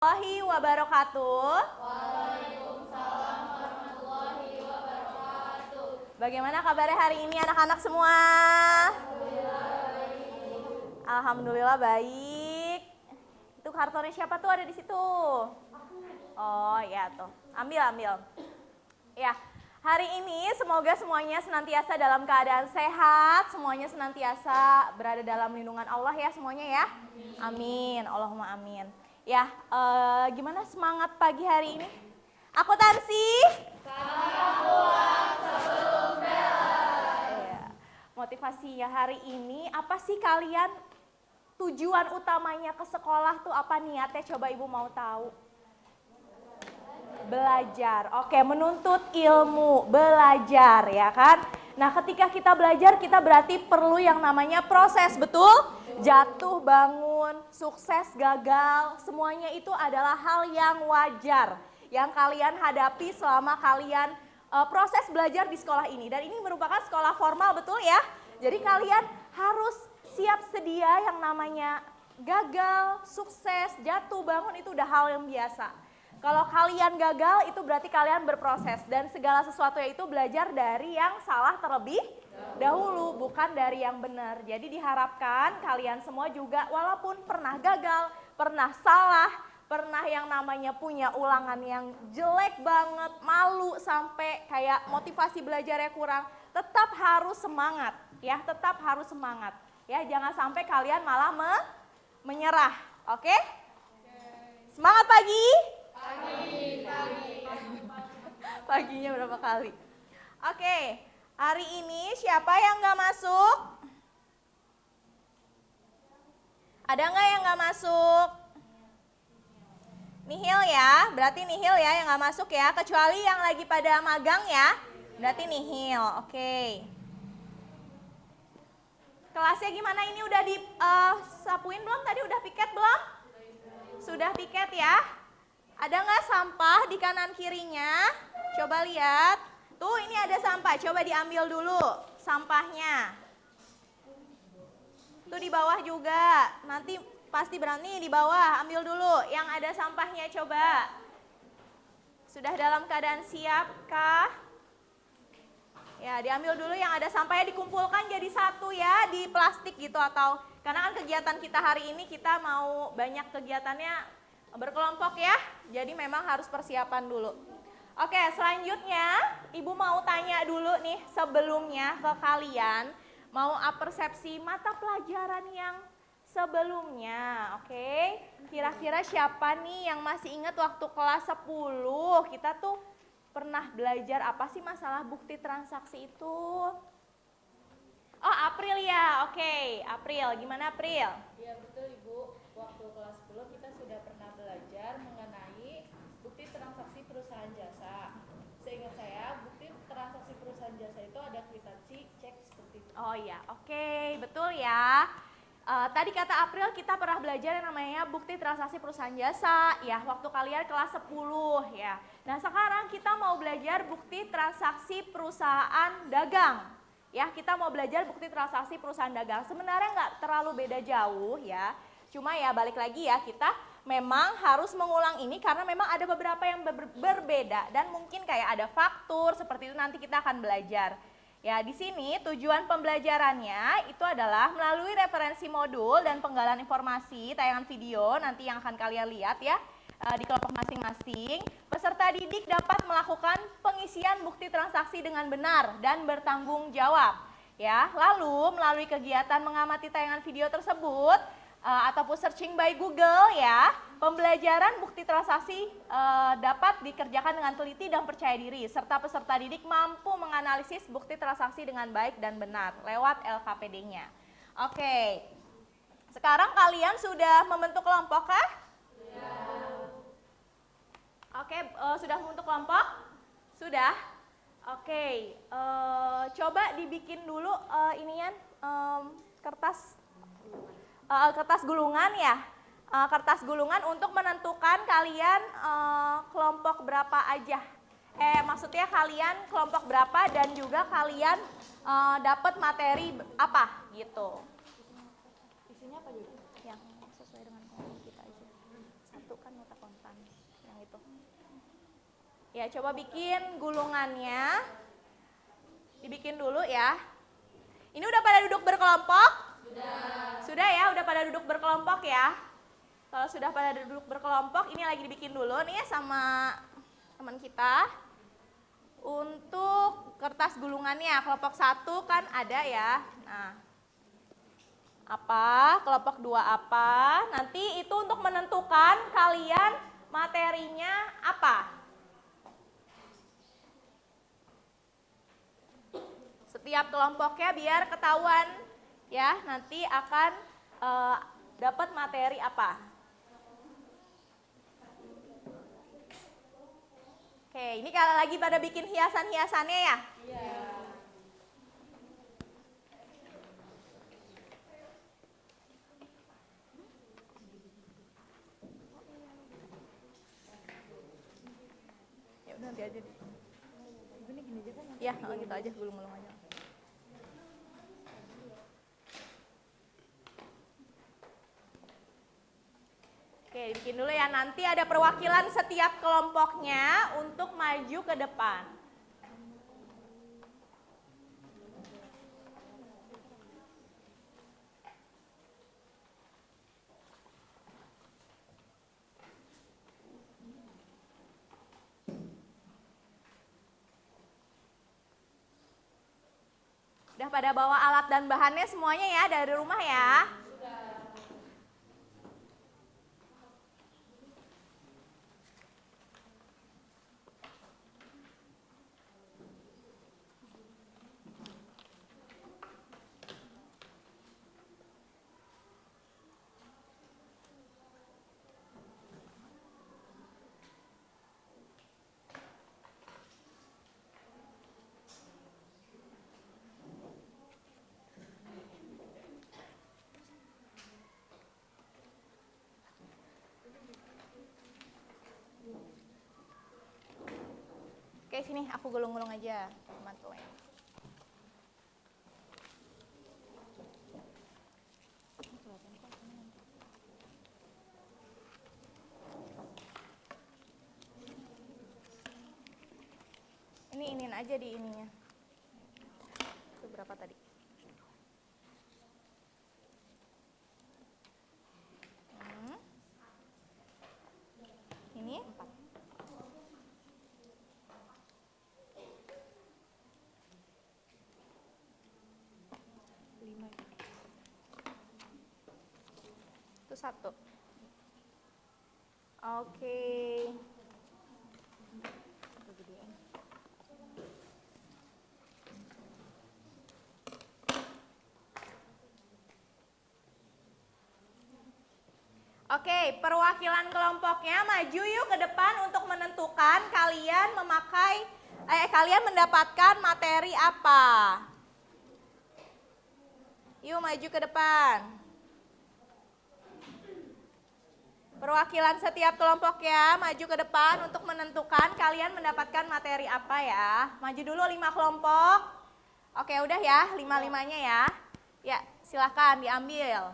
Warahmatullahi wabarakatuh. Waalaikumsalam warahmatullahi wabarakatuh. Bagaimana kabarnya hari ini anak-anak semua? Alhamdulillah baik. Itu kartonnya siapa tuh ada di situ? Oh ya tuh, ambil. Ya, hari ini semoga semuanya senantiasa dalam keadaan sehat, semuanya senantiasa berada dalam lindungan Allah ya semuanya ya. Amin, Allahumma amin. Ya, gimana semangat pagi hari ini? Akuntansi? Pulang sebelum bel. Ya. Motivasinya hari ini apa sih kalian? Tujuan utamanya ke sekolah tuh apa niatnya? Coba ibu mau tahu. Belajar, oke, menuntut ilmu, belajar ya kan. Nah ketika kita belajar kita berarti perlu yang namanya proses, betul? Jatuh, bangun, sukses, gagal, semuanya itu adalah hal yang wajar yang kalian hadapi selama kalian proses belajar di sekolah ini. Dan ini merupakan sekolah formal, betul ya? Jadi kalian harus siap sedia yang namanya gagal, sukses, jatuh, bangun itu udah hal yang biasa. Kalau kalian gagal itu berarti kalian berproses dan segala sesuatu itu belajar dari yang salah terlebih dahulu, bukan dari yang benar. Jadi diharapkan kalian semua juga walaupun pernah gagal, pernah salah, pernah yang namanya punya ulangan yang jelek banget, malu sampai kayak motivasi belajarnya kurang, tetap harus semangat ya, tetap harus semangat ya, jangan sampai kalian malah menyerah. Oke? Semangat pagi. Paginya berapa kali? Oke, hari ini siapa yang nggak masuk? Ada nggak yang nggak masuk? Nihil ya, berarti nihil ya yang nggak masuk ya, kecuali yang lagi pada magang ya, berarti nihil. Oke. Kelasnya gimana ini udah disapuin belum? Tadi udah piket belum? Sudah piket ya? Ada nggak sampah di kanan kirinya? Coba lihat. Tuh ini ada sampah, coba diambil dulu sampahnya. Tuh di bawah juga, nanti pasti berani di bawah, ambil dulu. Yang ada sampahnya coba. Sudah dalam keadaan siapkah? Ya diambil dulu yang ada sampahnya, dikumpulkan jadi satu ya di plastik gitu atau, karena kan kegiatan kita hari ini kita mau banyak kegiatannya berkelompok ya, jadi memang harus persiapan dulu. Oke, selanjutnya ibu mau tanya dulu nih sebelumnya ke kalian, mau persepsi mata pelajaran yang sebelumnya. Oke, kira-kira siapa nih yang masih ingat waktu kelas 10 kita tuh pernah belajar apa sih masalah bukti transaksi itu? Oh, April ya. Oke, April, gimana April? Iya betul Ibu, waktu kelas 10 kita sudah pernah belajar mengenai bukti transaksi perusahaan jasa. Seingat saya, bukti transaksi perusahaan jasa itu ada kwitansi, cek seperti itu. Oh iya, oke, betul ya. Tadi kata April kita pernah belajar yang namanya bukti transaksi perusahaan jasa ya, waktu kalian kelas 10 ya. Nah sekarang kita mau belajar bukti transaksi perusahaan dagang. Ya, kita mau belajar bukti transaksi perusahaan dagang. Sebenarnya nggak terlalu beda jauh ya. Cuma ya balik lagi ya, kita memang harus mengulang ini karena memang ada beberapa yang berbeda dan mungkin kayak ada faktur seperti itu nanti kita akan belajar. Ya, di sini tujuan pembelajarannya itu adalah melalui referensi modul dan penggalan informasi tayangan video nanti yang akan kalian lihat ya di kelompok masing-masing. Peserta didik dapat melakukan pengisian bukti transaksi dengan benar dan bertanggung jawab. Ya, lalu melalui kegiatan mengamati tayangan video tersebut ataupun searching by Google ya, pembelajaran bukti transaksi dapat dikerjakan dengan teliti dan percaya diri serta peserta didik mampu menganalisis bukti transaksi dengan baik dan benar lewat LKPD-nya. Oke. Sekarang kalian sudah membentuk kelompok kah? Ya. Oke, sudah membentuk kelompok? Sudah? Oke, coba dibikin dulu inian kertas gulungan ya, kertas gulungan untuk menentukan kalian kelompok berapa aja. Maksudnya kalian kelompok berapa dan juga kalian dapat materi apa gitu. Isinya apa juga? Yang sesuai dengan konten kita aja. Satu kan mata konten. Ya, coba bikin gulungannya. Dibikin dulu ya. Ini udah pada duduk berkelompok? Sudah ya, udah pada duduk berkelompok ya. Kalau sudah pada duduk berkelompok, ini lagi dibikin dulu nih sama teman kita. Untuk kertas gulungannya, kelompok 1 kan ada ya. Nah, apa, kelompok 2 apa. Nanti itu untuk menentukan kalian materinya apa. Setiap kelompoknya biar ketahuan ya, nanti akan dapat materi apa. Oke, ini kalau lagi pada bikin hiasan-hiasannya ya? Iya. Ya udah nanti aja deh. Ya, gitu aja, gulung-gulung aja. Oke, bikin dulu ya. Nanti ada perwakilan setiap kelompoknya untuk maju ke depan. Udah pada bawa alat dan bahannya semuanya ya dari rumah ya? Oke, sini aku gulung-gulung aja, bantuin. Ini aja di ininya. Itu berapa tadi? Ini 4. Itu 1. Oke. Oke, perwakilan kelompoknya maju yuk ke depan untuk menentukan kalian mendapatkan materi apa. Yuk maju ke depan. Perwakilan setiap kelompoknya maju ke depan untuk menentukan kalian mendapatkan materi apa ya. Maju dulu 5 kelompok. Oke, udah ya, 5-5-nya ya. Ya, silahkan diambil.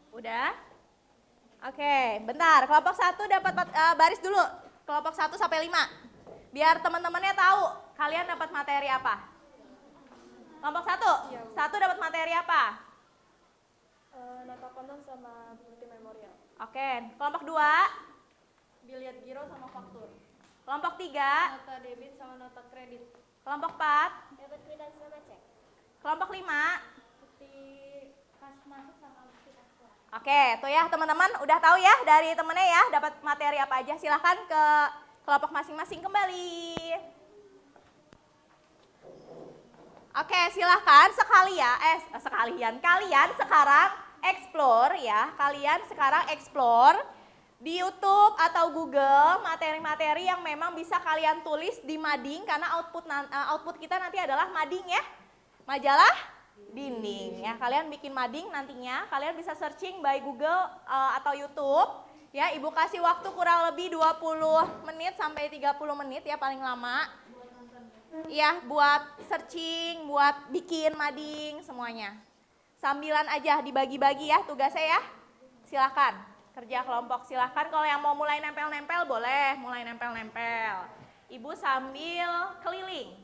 Udah? Oke, bentar. Kelompok 1 dapat baris dulu. Kelompok 1 sampai 5. Biar teman-temannya tahu kalian dapat materi apa. Kelompok 1? Ya, 1 dapat materi apa? Nota konten sama bukti memorial. Oke, kelompok 2? Biliar giro sama faktur. Kelompok 3? Nota debit sama nota kredit. Kelompok 4? Dapat kwitansi sama cek. Kelompok 5? Bukti kas masuk sama bukti kas keluar. Oke, tuh ya teman-teman udah tahu ya dari temennya ya dapat materi apa aja. Silahkan ke kelompok masing-masing kembali. Oke, silahkan kalian sekarang explore ya. Kalian sekarang explore di YouTube atau Google materi-materi yang memang bisa kalian tulis di mading karena output kita nanti adalah mading ya. Majalah dinding ya. Kalian bikin mading nantinya, kalian bisa searching by Google atau YouTube. Ya, Ibu kasih waktu kurang lebih 20 menit sampai 30 menit ya paling lama. Iya, buat searching, buat bikin mading semuanya. Sambilan aja dibagi-bagi ya tugasnya ya. Silakan kerja kelompok. Silahkan kalau yang mau mulai nempel-nempel boleh mulai nempel-nempel. Ibu sambil keliling.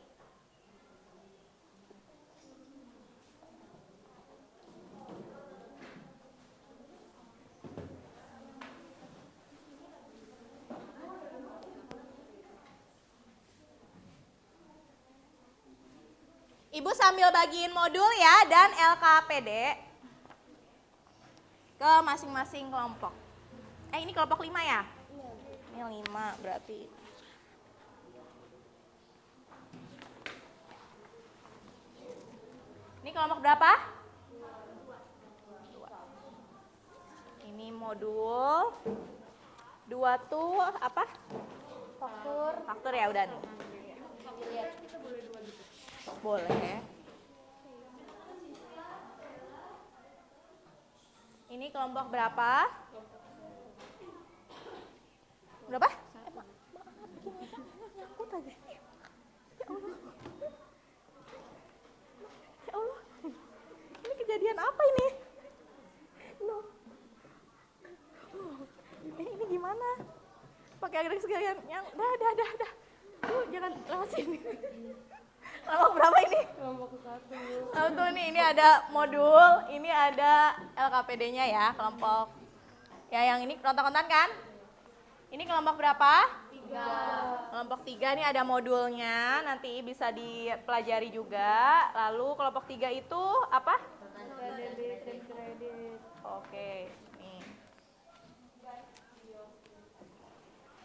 Ibu sambil bagiin modul ya dan LKPD ke masing-masing kelompok. Ini kelompok 5 ya? Ini 5 berarti. Ini kelompok berapa? 2. Ini modul 2 tuh apa? Faktor ya udah nih. Boleh. Ini kelompok berapa? Berapa? Nyangkut aja. Ya Allah. Ya Allah. Ini kejadian apa ini? Loh. Ini gimana? Pakai agak sekalian yang dah. Jangan lewat sini. Kelompok berapa ini? Kelompok 1. Tuh nih, ini ada modul, ini ada LKPD-nya ya, kelompok. Ya yang ini kontak-kontak kan? Ini kelompok berapa? 3. Kelompok 3 ini ada modulnya, nanti bisa dipelajari juga. Lalu kelompok 3 itu apa? Debit dan kredit. Oke, nih.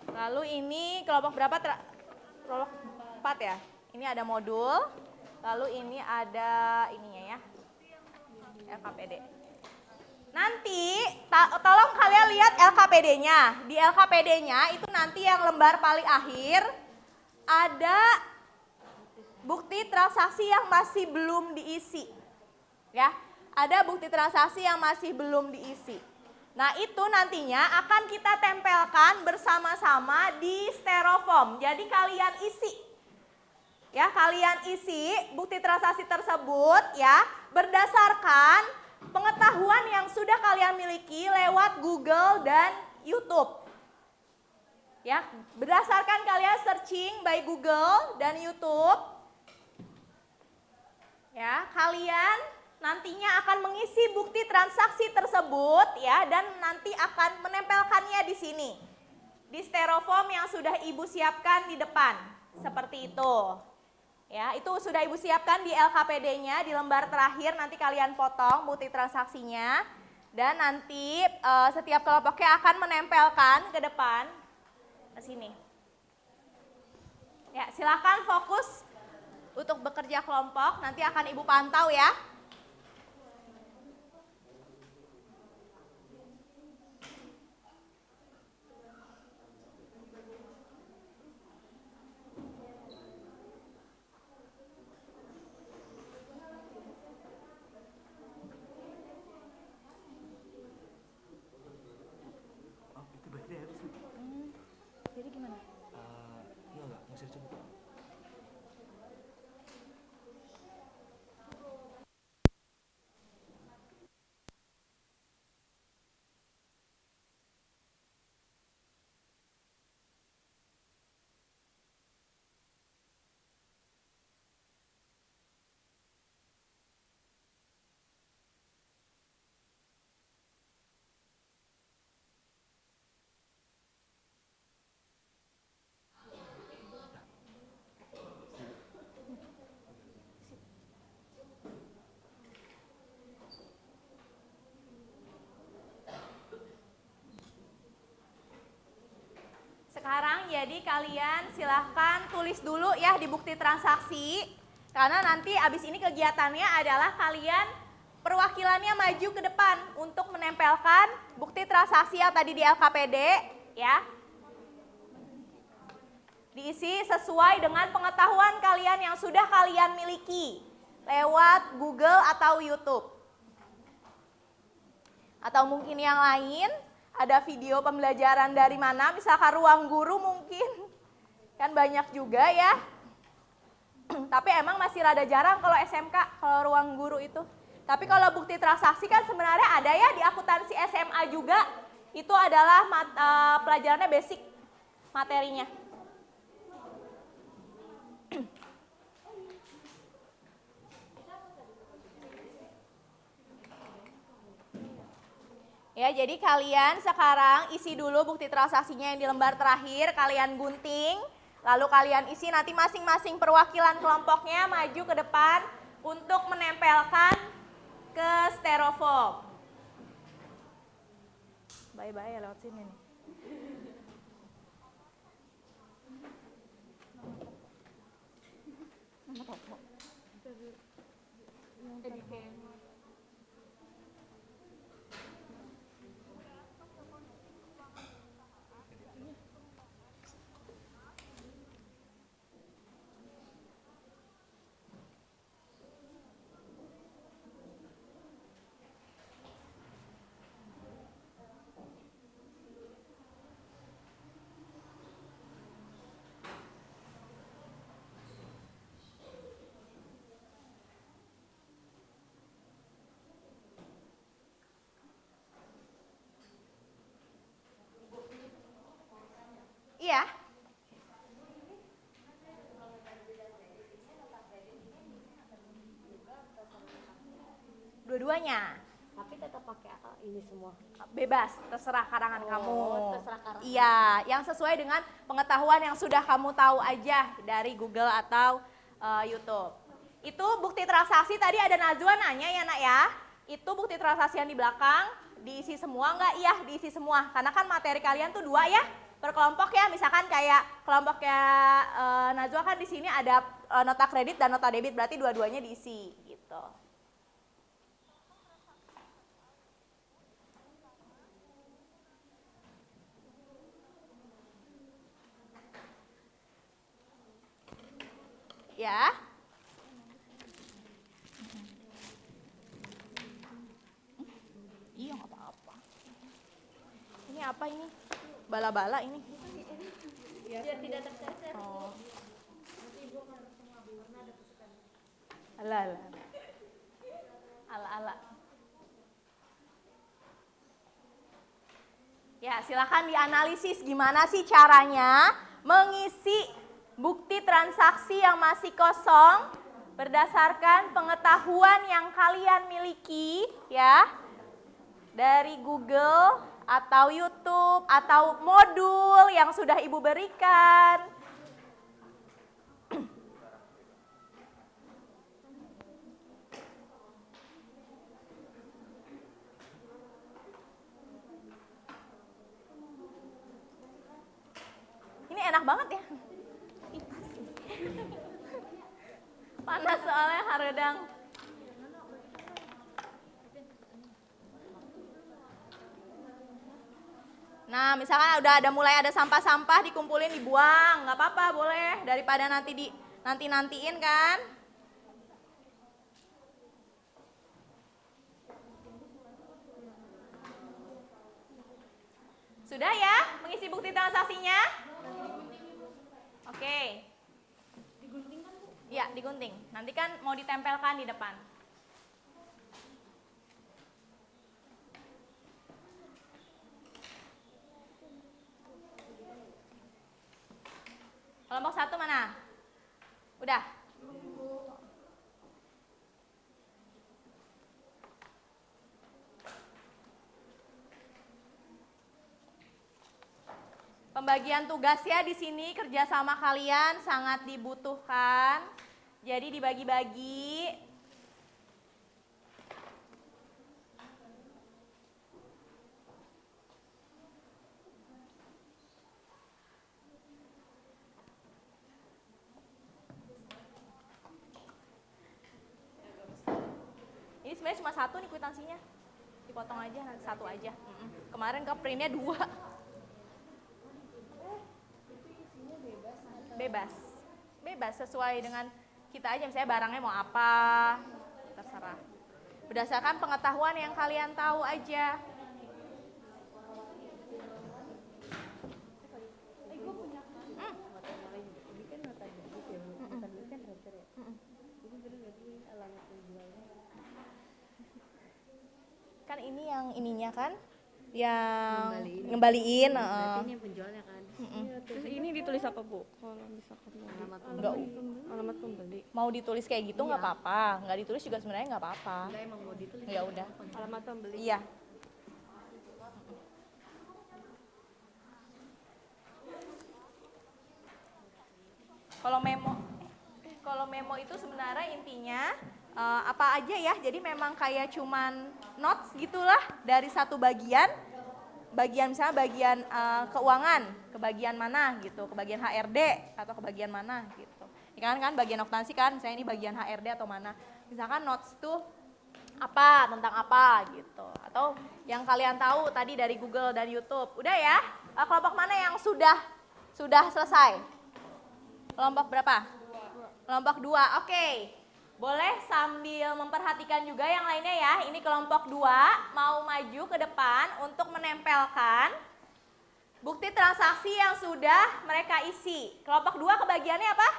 Lalu ini kelompok berapa? Kelompok 4 ya? Ini ada modul, lalu ini ada ininya ya, LKPD. Nanti, tolong kalian lihat LKPD-nya. Di LKPD-nya itu nanti yang lembar paling akhir, ada bukti transaksi yang masih belum diisi. Ya, ada bukti transaksi yang masih belum diisi. Nah itu nantinya akan kita tempelkan bersama-sama di styrofoam. Jadi kalian isi. Ya, kalian isi bukti transaksi tersebut ya berdasarkan pengetahuan yang sudah kalian miliki lewat Google dan YouTube. Ya, berdasarkan kalian searching by Google dan YouTube. Ya, kalian nantinya akan mengisi bukti transaksi tersebut ya dan nanti akan menempelkannya di sini. Di styrofoam yang sudah Ibu siapkan di depan. Seperti itu. Ya, itu sudah Ibu siapkan di LKPD-nya, di lembar terakhir nanti kalian potong bukti transaksinya. Dan nanti setiap kelompoknya akan menempelkan ke depan, ke sini. Ya, silakan fokus untuk bekerja kelompok, nanti akan Ibu pantau ya. Jadi gimana? Enggak, ngusir coba. Sekarang jadi kalian silahkan tulis dulu ya di bukti transaksi. Karena nanti abis ini kegiatannya adalah kalian perwakilannya maju ke depan untuk menempelkan bukti transaksi yang tadi di LKPD ya. Diisi sesuai dengan pengetahuan kalian yang sudah kalian miliki lewat Google atau YouTube. Atau mungkin yang lain, ada video pembelajaran dari mana, misalkan Ruang Guru mungkin. Kan banyak juga ya. Tapi emang masih rada jarang kalau SMK, kalau Ruang Guru itu. Tapi kalau bukti transaksi kan sebenarnya ada ya di akuntansi SMA juga. Itu adalah pelajarannya basic materinya. Ya, jadi kalian sekarang isi dulu bukti transaksinya yang di lembar terakhir, kalian gunting, lalu kalian isi, nanti masing-masing perwakilan kelompoknya maju ke depan untuk menempelkan ke styrofoam. Bye-bye ya lewat sini nih. Iya. Dua-duanya. Tapi tetap pakai ini semua. Bebas, terserah karangan kamu. Terserah karangan. Iya, yang sesuai dengan pengetahuan yang sudah kamu tahu aja dari Google atau YouTube. Itu bukti transaksi tadi ada Najwa nanya ya nak ya. Itu bukti transaksi yang di belakang diisi semua nggak? Iya, diisi semua. Karena kan materi kalian tuh 2 ya per kelompok ya. Misalkan kayak kelompoknya Najwa kan di sini ada nota kredit dan nota debit, berarti dua-duanya diisi gitu. Ya. Iya nggak apa-apa. Ini apa ini? Bala-bala ini. Biar tidak tercecer. Oh. Ala-ala. Ala-ala. Ya, silakan dianalisis gimana sih caranya mengisi bukti transaksi yang masih kosong berdasarkan pengetahuan yang kalian miliki ya dari Google atau YouTube atau modul yang sudah Ibu berikan. Ini enak banget ya. Panas soalnya haredang. Nah, misalkan udah mulai ada sampah-sampah dikumpulin dibuang, nggak apa-apa boleh daripada nantiin kan. Sudah ya mengisi bukti transaksinya? Oke. Digunting kan, Bu? Iya, digunting. Nanti kan mau ditempelkan di depan. Kelompok 1 mana? Udah? Pembagian tugasnya di sini kerjasama kalian sangat dibutuhkan. Jadi dibagi-bagi. Ini sebenarnya cuma 1 nih kwitansinya. Dipotong aja, nanti 1 aja. Kemarin ke printnya 2. Bebas sesuai dengan kita aja, misalnya barangnya mau apa, terserah. Berdasarkan pengetahuan yang kalian tahu aja. Kan ini yang ininya kan, yang Ngembaliin. ngembaliin. Berarti ini yang penjualnya kan. Terus ini ditulis apa Bu? Kalau misalkan mau Alamat Enggak, alamat pembeli. mau ditulis kayak gitu nggak apa-apa, nggak ditulis juga sebenarnya nggak apa-apa. Enggak emang mau ditulis. Ya udah. Alamat pembeli. Iya. Kalau memo itu sebenarnya intinya apa aja ya. Jadi memang kayak cuman notes gitulah dari satu bagian misalnya bagian keuangan, ke bagian mana gitu, ke bagian HRD atau ke bagian mana gitu. Ini kan bagian akuntansi kan, misalnya ini bagian HRD atau mana. Misalkan notes tuh apa, tentang apa gitu. Atau yang kalian tahu tadi dari Google dan YouTube. Udah ya? Kelompok mana yang sudah selesai? Kelompok berapa? Kelompok 2. Oke. Boleh sambil memperhatikan juga yang lainnya ya. Ini kelompok 2 mau maju ke depan untuk menempelkan bukti transaksi yang sudah mereka isi. Kelompok 2 kebagiannya apa?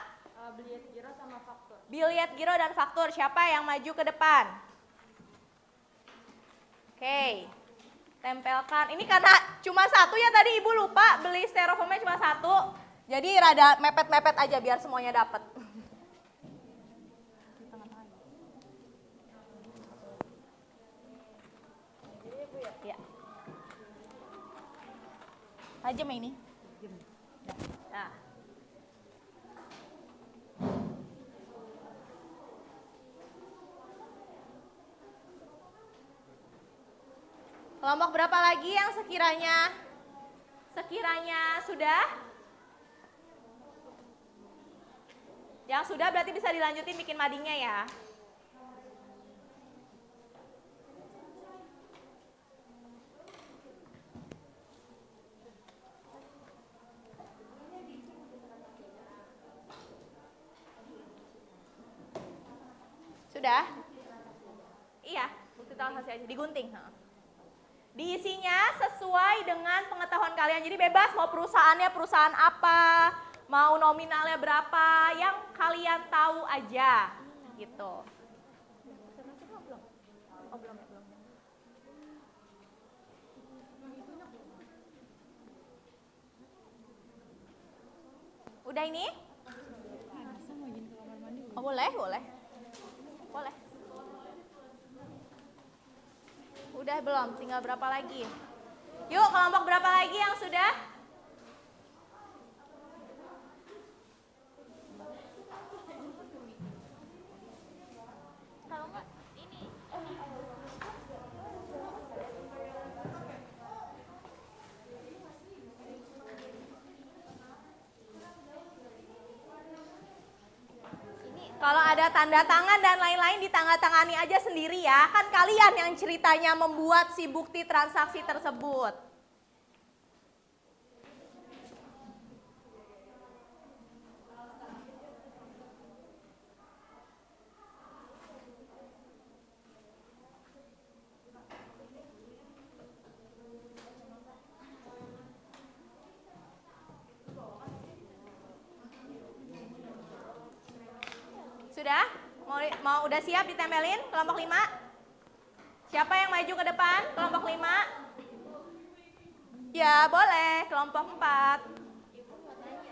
Biliet giro sama faktur. Biliet giro dan faktur. Siapa yang maju ke depan? Oke. Tempelkan. Ini karena cuma satu ya tadi Ibu lupa beli styrofoamnya cuma satu. Jadi rada mepet-mepet aja biar semuanya dapat. Ya. Tajam ya ini. Nah. Kelompok berapa lagi yang sekiranya sudah? Yang sudah berarti bisa dilanjutin bikin madingnya ya. Sudah? Iya, bukti transaksi aja digunting. Diisinya sesuai dengan pengetahuan kalian. Jadi bebas mau perusahaannya perusahaan apa, mau nominalnya berapa, yang kalian tahu aja gitu. Oh, belum. Udah ini? Oh, boleh. Udah belum? Tinggal berapa lagi? Yuk, kelompok berapa lagi yang sudah? Kalau enggak, ini. Kalau ada tanda tangan dan lain-lain ditanda-tangani aja sendiri ya. Kan kalian yang ceritanya membuat si bukti transaksi tersebut. Sudah? Mau udah siap ditempelin kelompok 5? Siapa yang maju ke depan? Kelompok 5? Ya, boleh. Kelompok 4. Ibu mau tanya,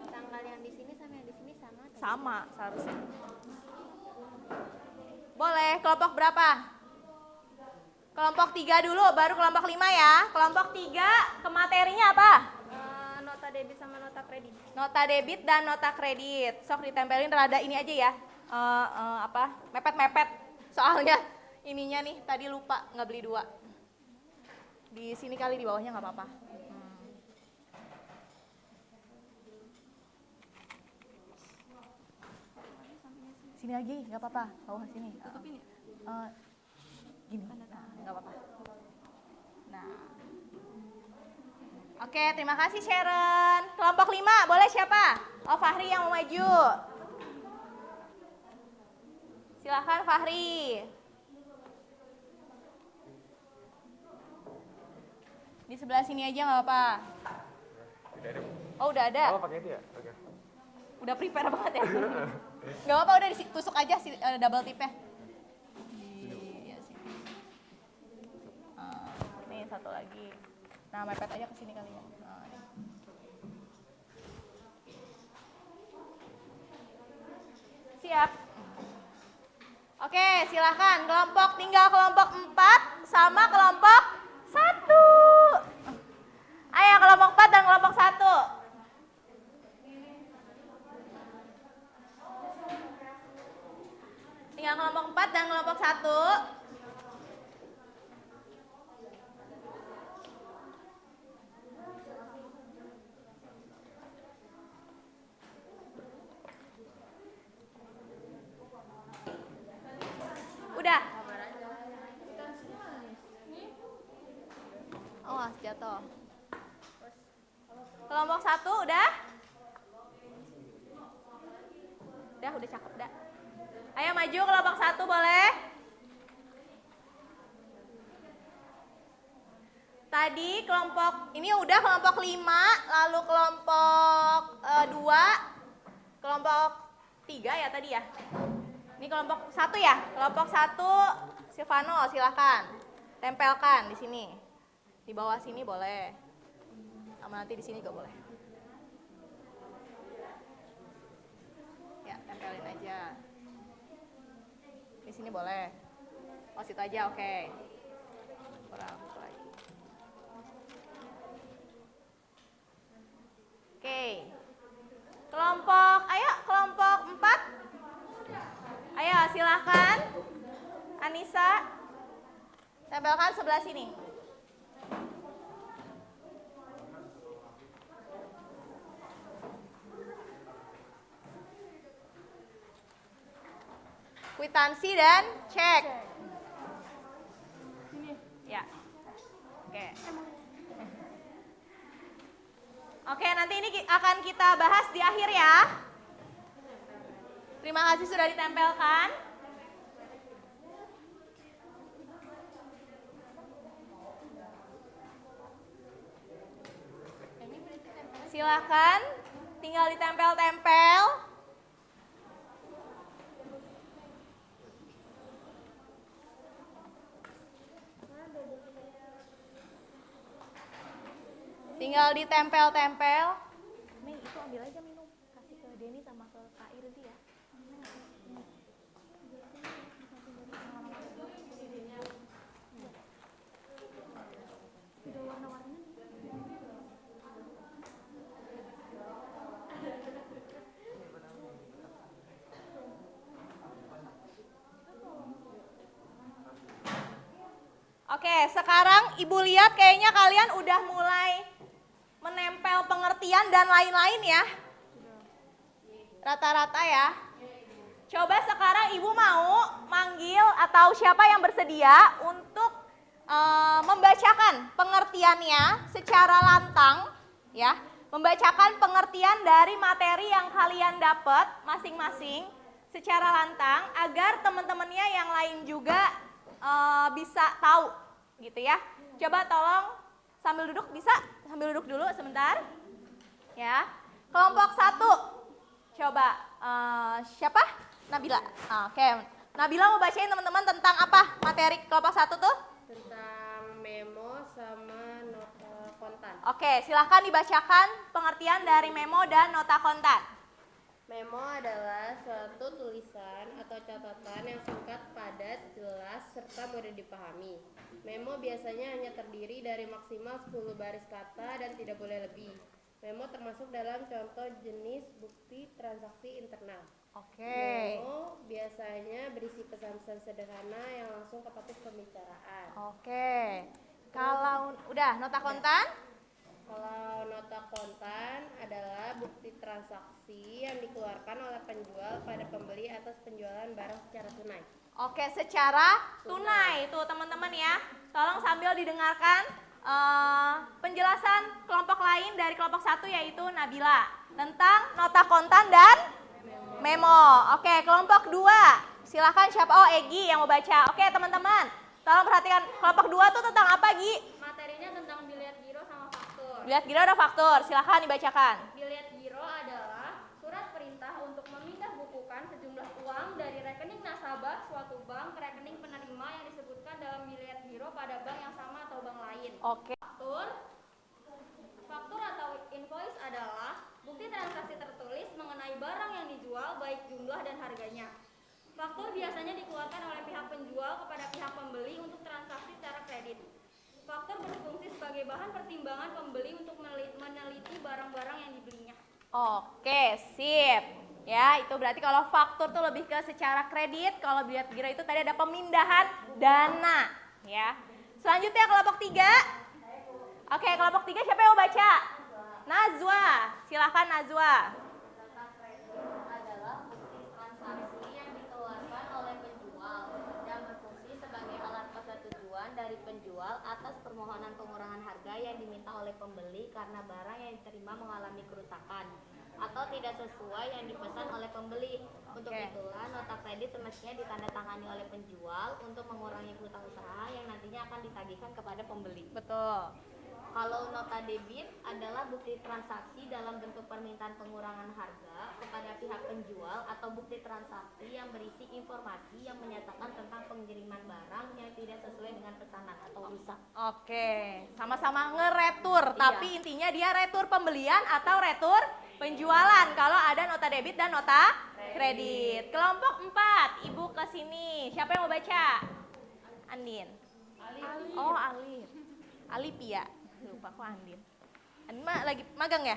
tanggal yang di sini sama yang di sini sama? atau Sama seharusnya. Boleh. Kelompok berapa? Kelompok 3 dulu, baru kelompok 5 ya. Kelompok 3 ke materinya apa? Nota debit sama nota kredit. Nota debit dan nota kredit. Sok ditempelin rada ini aja ya. Mepet-mepet. Soalnya ininya nih tadi lupa nggak beli 2. Di sini kali di bawahnya nggak apa-apa. Sini lagi nggak apa-apa. Bawah sini. Tutupin ya? Gini. Nah, nggak apa-apa. Nah. Oke, terima kasih Sharon. Kelompok 5, boleh siapa? Oh, Fahri yang mau maju. Silahkan Fahri. Di sebelah sini aja nggak apa-apa. Oh, udah ada. Oh, pakai itu ya? Oke. Udah prepare banget ya. Nggak apa-apa, udah ditusuk aja double tipnya. Iya, sini. Nih, satu lagi. Nah, mepet aja ke sini kali ya. Nah, ini. Siap. Oke, silahkan. Tinggal kelompok 4 sama kelompok 1. Ayo, kelompok 4 dan kelompok 1. Tinggal kelompok 4 dan kelompok 1. Udah. Awas jatuh. Kelompok 1 udah? Udah cakep dah. Ayo maju kelompok 1 boleh? Tadi kelompok, ini udah kelompok 5, lalu kelompok 2, kelompok 3 ya tadi ya? Ini kelompok 1 ya? Kelompok 1, Silvano silahkan. Tempelkan di sini. Di bawah sini boleh. Sama nanti di sini juga boleh. Ya, tempelin aja. Di sini boleh. Oh, situ aja, oke. Kurang satu lagi. Oke. Kelompok 4. Ayo, silakan. Anissa, tempelkan sebelah sini. Kwitansi dan cek. Ya. Oke. Oke, nanti ini akan kita bahas di akhir ya. Terima kasih sudah ditempelkan. Silakan, tinggal ditempel-tempel. Tinggal ditempel-tempel. Mei, itu ambil aja minum. Kasih ke Denny sama ke Kak Irdi ya. Oke, sekarang Ibu lihat kayaknya kalian udah mulai menempel pengertian dan lain-lain ya. Rata-rata ya. Coba sekarang Ibu mau manggil atau siapa yang bersedia untuk membacakan pengertiannya secara lantang ya. Membacakan pengertian dari materi yang kalian dapat masing-masing secara lantang agar teman-temannya yang lain juga bisa tahu gitu ya. Coba tolong sambil duduk, bisa? Sambil duduk dulu sebentar. Ya. Kelompok 1. Coba siapa? Nabila. Oke. Nabila mau bacain teman-teman tentang apa? Materi kelompok 1 tuh? Tentang memo sama nota kontan. Oke, silahkan dibacakan pengertian dari memo dan nota kontan. Memo adalah suatu tulisan atau catatan yang singkat, padat, jelas, serta mudah dipahami. Memo biasanya hanya terdiri dari maksimal 10 baris kata dan tidak boleh lebih. Memo termasuk dalam contoh jenis bukti transaksi internal. Oke. Memo biasanya berisi pesan-pesan sederhana yang langsung ke topik pembicaraan. Oke. Kalau udah nota kontan? Kalau nota kontan adalah bukti transaksi yang dikeluarkan oleh penjual pada pembeli atas penjualan barang secara tunai. Oke, secara tunai. Tuh teman-teman ya. Tolong sambil didengarkan penjelasan kelompok lain dari kelompok 1 yaitu Nabila tentang nota kontan dan memo. Oke, kelompok 2. Silakan siapa? Oh, Egi yang mau baca. Oke, teman-teman. Tolong perhatikan kelompok 2 tuh tentang apa, Gi? Materinya tentang biliat giro sama faktur. Biliat giro ada faktur. Silakan dibacakan. Biliat giro adalah surat perintah untuk memindah bukukan sejumlah uang dari rekening nasabah suatu bank ke rekening penerima yang disebutkan dalam biliat giro pada bank yang sama atau bank lain. lain. Oke. Faktur atau invoice adalah bukti transaksi tertulis mengenai barang yang dijual baik jumlah dan harganya. Faktur biasanya dikeluarkan oleh pihak penjual kepada pihak pembeli untuk transaksi secara kredit. Faktur berfungsi sebagai bahan pertimbangan pembeli untuk meneliti barang-barang yang dibelinya. Oke, sip. Ya, itu berarti kalau faktur tuh lebih ke secara kredit, kalau Gira itu tadi ada pemindahan dana, ya. Selanjutnya kelompok 3. Oke, kelompok 3 siapa yang mau baca? Najwa, silakan Najwa. Adalah bukti transaksi yang dikeluarkan oleh penjual dan berfungsi sebagai alat persetujuan dari penjual atas permohonan pengurangan harga yang diminta oleh pembeli karena barang yang diterima mengalami kerusakan atau tidak sesuai yang dipesan oleh pembeli. Untuk itulah nota kredit semestinya ditandatangani oleh penjual untuk mengurangi hutang usaha yang nantinya akan ditagihkan kepada pembeli. Betul. Kalau nota debit adalah bukti transaksi dalam bentuk permintaan pengurangan harga kepada pihak penjual atau bukti transaksi yang berisi informasi yang menyatakan tentang pengiriman barang yang tidak sesuai dengan pesanan atau rusak. Oke, sama-sama ngeretur, tapi intinya dia retur pembelian atau retur penjualan kalau ada nota debit dan nota kredit. Kelompok 4, Ibu ke sini. Siapa yang mau baca? Andin. Alif. Oh, Alif. Alif ya. Lupa kok Andin. Andin mah lagi magang ya?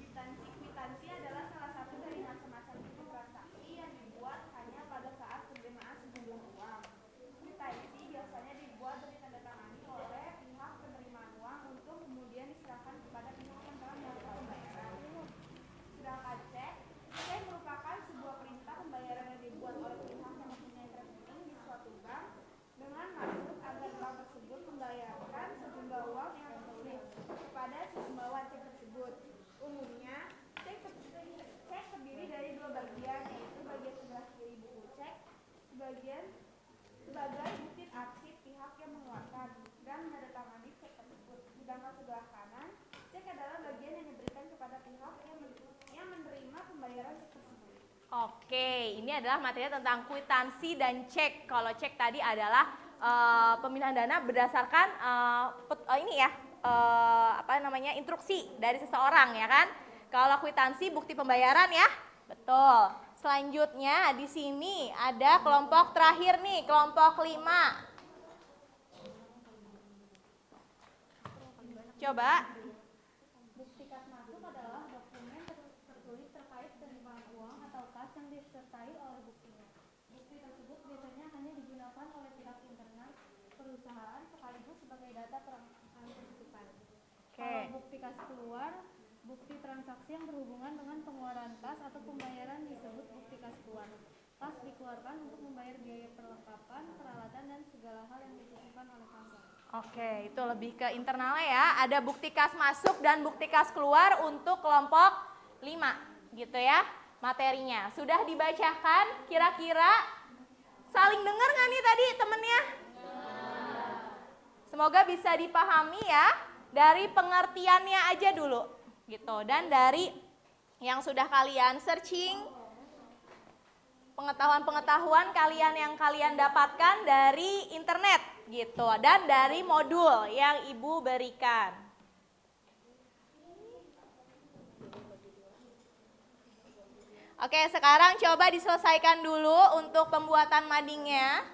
Kwitansi adalah salah satu dari macam-macam bukti transaksi yang dibuat hanya pada saat penerimaan sejumlah uang. Kwitansi biasanya dibuat dan ditandatangani oleh pihak penerimaan uang untuk kemudian diserahkan kepada pihak yang telah melakukan pembayaran. Sedangkan cek merupakan sebuah perintah pembayaran yang dibuat oleh pihak yang mempunyai rekening di suatu bank dengan maksud agar bank tersebut membayarkan sejumlah uang yang tertulis kepada si pembawa cek tersebut. Umumnya, cek terdiri dari dua bagian, yaitu bagian sebelah kiri buku cek sebagai bukti arsip pihak yang mengeluarkan dan menandatangani cek tersebut. Sedangkan sebelah kanan, cek adalah bagian yang diberikan kepada pihak yang menerima pembayaran cek tersebut. Oke, ini adalah materi tentang kwitansi dan cek. Kalau cek tadi adalah pemindahan dana berdasarkan instruksi dari seseorang, ya kan? Kalau kwitansi bukti pembayaran ya, betul. Selanjutnya di sini ada kelompok terakhir nih, kelompok 5. Coba. Bukti kas masuk adalah dokumen tertulis terkait penerimaan uang atau kas yang disertai oleh buktinya. Bukti tersebut biasanya hanya digunakan oleh pihak internal perusahaan sekaligus sebagai data perangkat penuntutan. Kalau bukti kas keluar, bukti transaksi yang berhubungan dengan pengeluaran kas atau pembayaran disebut bukti kas keluar. Kas dikeluarkan untuk membayar biaya perlengkapan, peralatan, dan segala hal yang dibutuhkan oleh kantor. Oke, itu lebih ke internalnya ya. Ada bukti kas masuk dan bukti kas keluar untuk kelompok 5 gitu ya materinya. Sudah dibacakan, kira-kira saling dengar nggak nih tadi temennya? Semoga bisa dipahami ya dari pengertiannya aja dulu gitu. Dan dari yang sudah kalian searching, pengetahuan-pengetahuan kalian yang kalian dapatkan dari internet gitu dan dari modul yang Ibu berikan. Oke, sekarang coba diselesaikan dulu untuk pembuatan madingnya.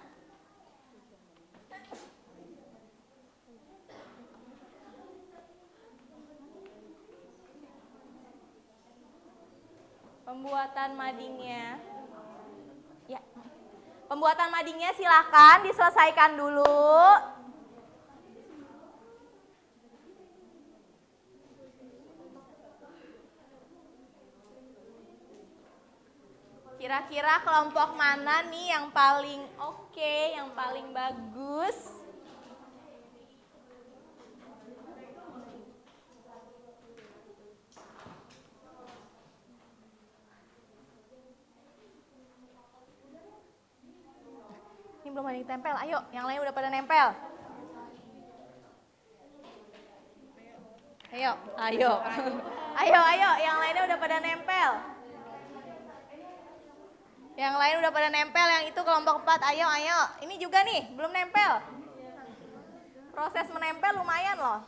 Pembuatan madingnya. Ya. Pembuatan madingnya silakan diselesaikan dulu. Kira-kira kelompok mana nih yang paling oke, yang paling bagus? Ini belum ada yang tempel, ayo yang lain udah pada nempel. Ayo, yang lainnya udah pada nempel. Yang lain udah pada nempel, yang itu kelompok 4, ayo. Ini juga nih, belum nempel. Proses menempel lumayan loh.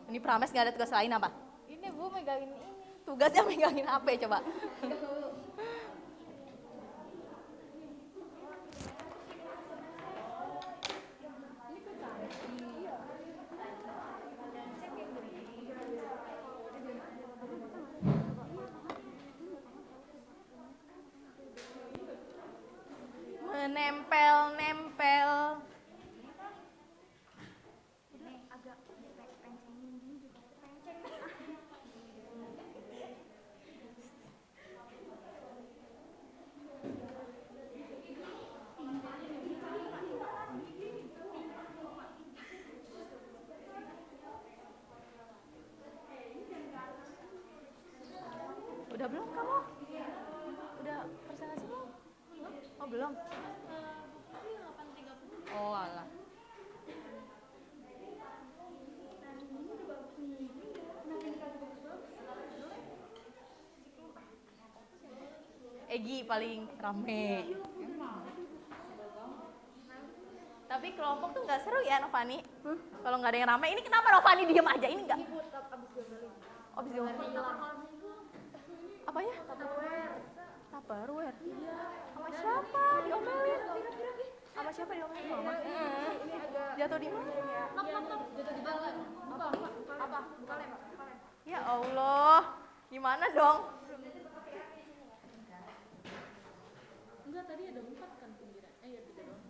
Ini Prames nggak ada tugas lain apa? Ini Bu megangin ini. Tugasnya megangin HP coba. Menempel-nempel. Udah belum kamu? Udah presentasi belum? Oh belum? Oh alah. Egi paling rame. Tapi kelompok tuh nggak seru ya Novani? Kalau nggak ada yang rame, ini kenapa Novani diem aja? Ini nggak? Abis diomelin. Apanya? Tupperware. Sama siapa diomelin? Sama siapa diomelin? Mama. Jatuh di mana? Apa? Buka lem. Ya Allah, gimana dong? Enggak, tadi ada 4 kan pinggiran. Ya 3 doang.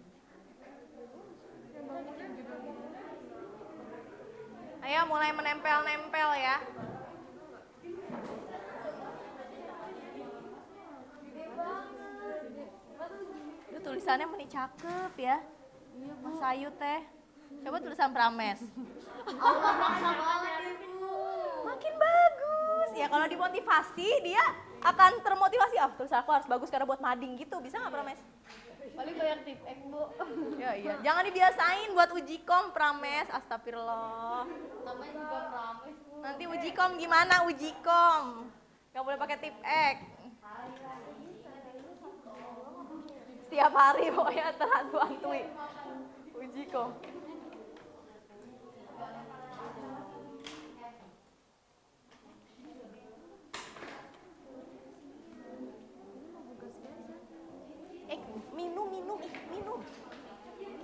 Ayo mulai menempel-nempel ya. Itu tulisannya meni cakep ya. Mas Ayu teh. Coba tulisan Prames. Makin bagus. Ya kalau dimotivasi dia akan termotivasi. Ah, tulisan aku harus bagus karena buat mading gitu. Bisa nggak Prames? Paling banyak tip ek Bu. Ya iya. Jangan dibiasain buat uji kom Prames. Astagfirullah. Namanya juga Prames Bu. Nanti uji kom gimana uji kom? Gak boleh pakai tip X. Setiap hari pokoknya terhantu-hantui. Uji kom. Minum.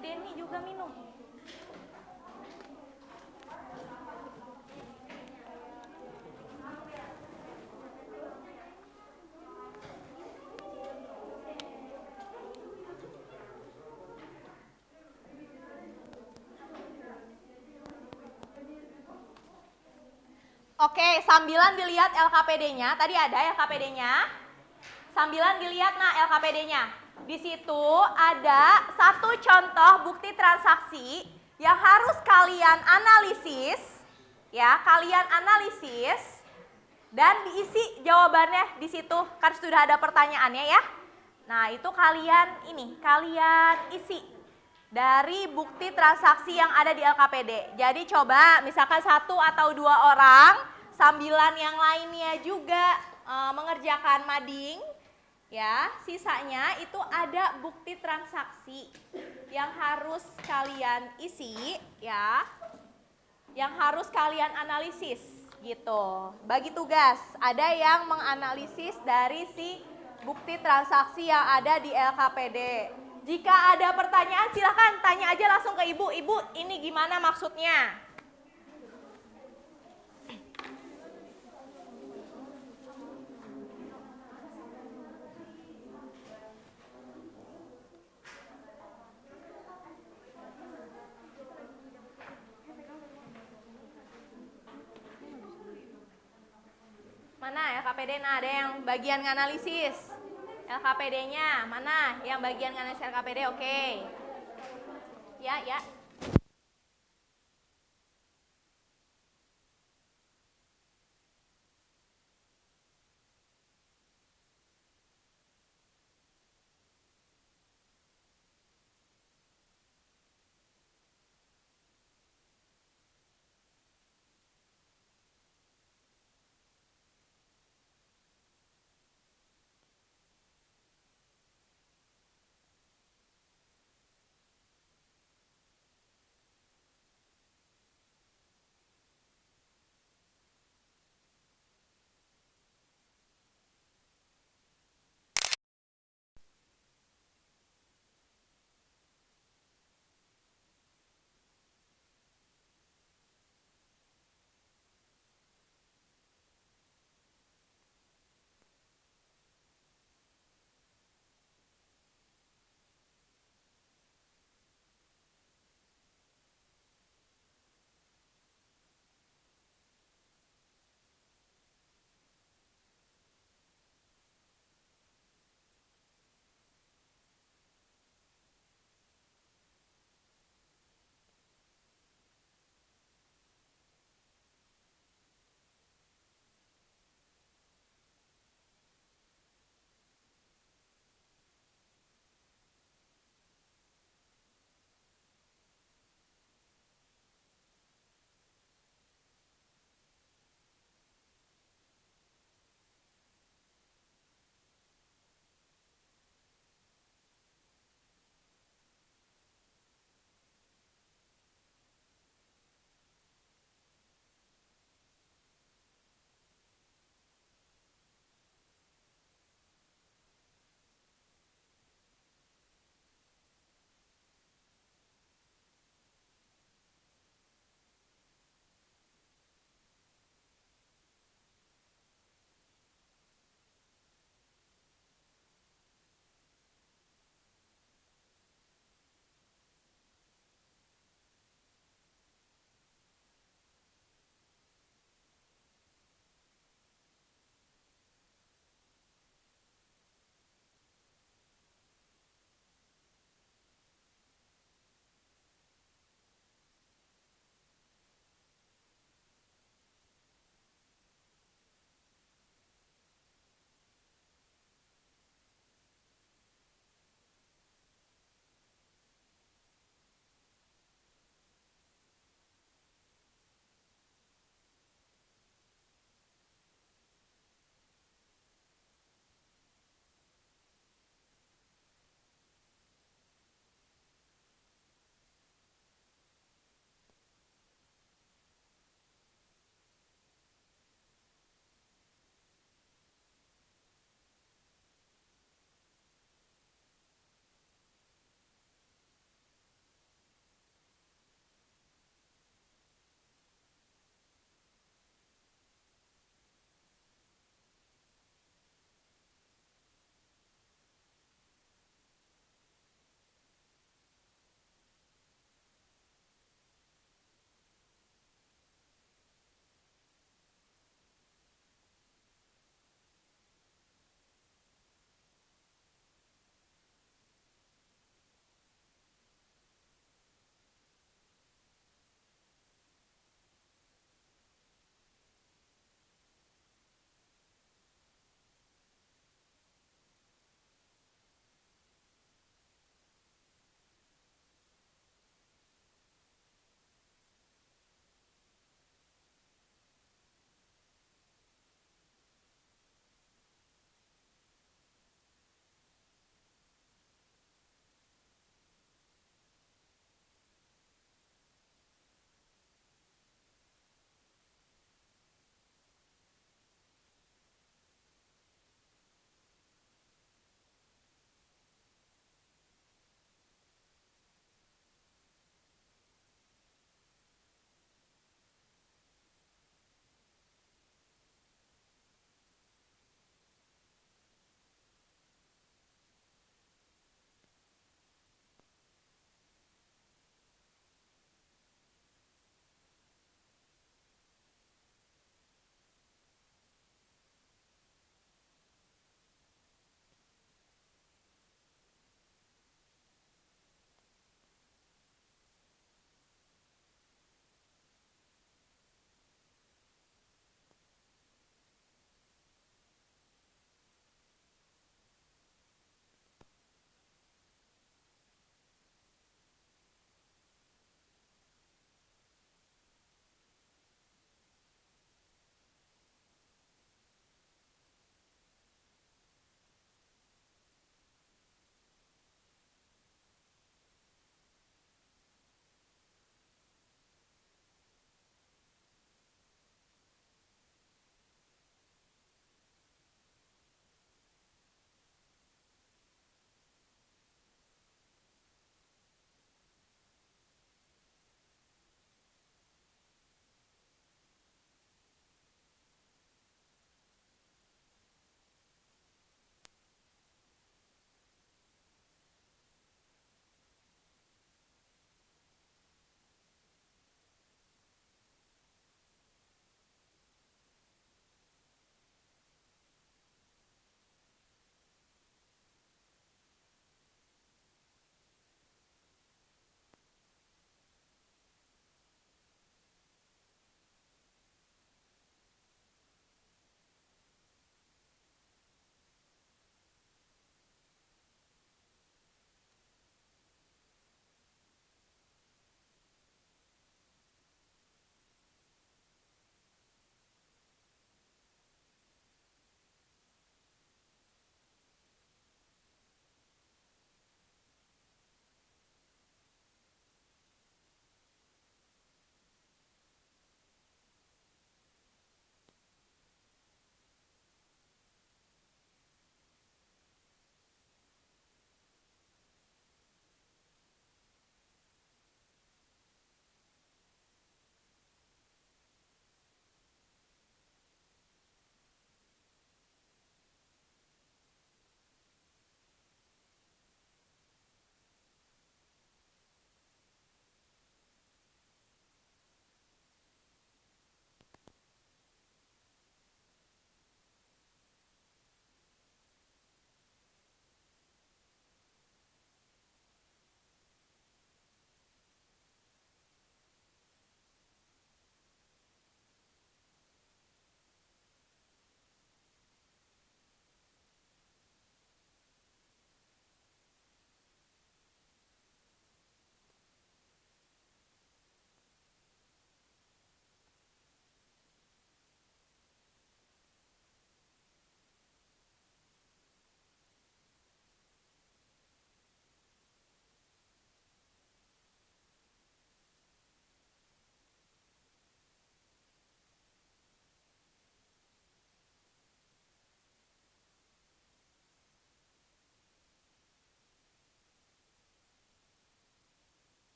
Denny juga minum. Oke, sambilan dilihat LKPD-nya. Tadi ada LKPD-nya. Sambilan dilihat nah LKPD-nya. Di situ ada satu contoh bukti transaksi yang harus kalian analisis, ya, kalian analisis dan diisi jawabannya di situ. Kan sudah ada pertanyaannya ya. Nah, itu kalian isi dari bukti transaksi yang ada di LKPD. Jadi coba misalkan 1 atau 2 orang, sambilan yang lainnya juga mengerjakan mading. Ya, sisanya itu ada bukti transaksi yang harus kalian isi, ya, yang harus kalian analisis, gitu. Bagi tugas, ada yang menganalisis dari si bukti transaksi yang ada di LKPD. Jika ada pertanyaan, silahkan tanya aja langsung ke Ibu. Ibu, ini gimana maksudnya? Mana LKPD? Nah, ada yang bagian analisis. LKPD-nya mana? Yang bagian analisis LKPD, oke. Ya, ya.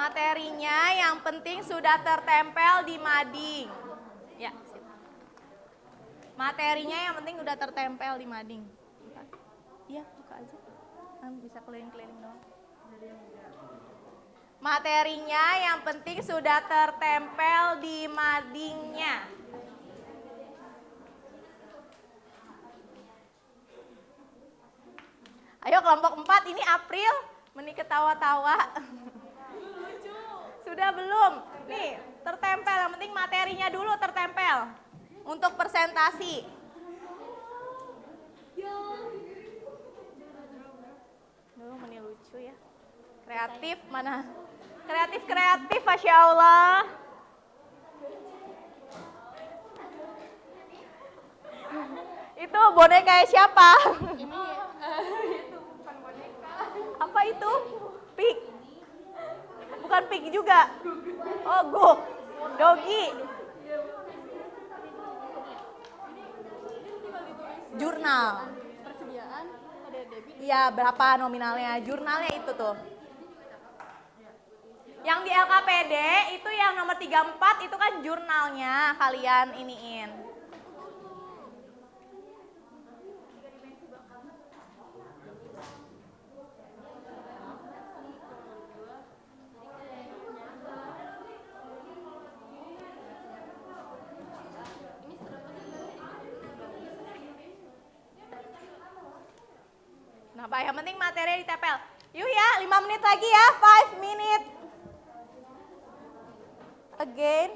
Materinya yang penting sudah tertempel di mading. Ya, sip. Materinya yang penting udah tertempel di mading. Buka. Iya, buka aja. Kan bisa keliling-keliling dong. Materinya yang penting sudah tertempel di madingnya. Ayo kelompok 4, ini April, meni ketawa-tawa. Sudah belum? Nih, tertempel, yang penting materinya dulu tertempel. Untuk presentasi. Dulu meni lucu ya. Kreatif mana? Kreatif, Masya Allah. Itu boneka siapa? Itu bukan boneka. Apa itu? Pig. Bukan pig juga. Oh, go. Dogi. Jurnal. Persediaan ada debit. Iya, berapa nominalnya? Jurnalnya itu tuh. Yang di LKPD itu yang nomor 34 itu kan jurnalnya kalian iniin. Nah, Pak, yang penting materi ditempel. Yuk ya, 5 menit lagi ya, 5 minute. Again.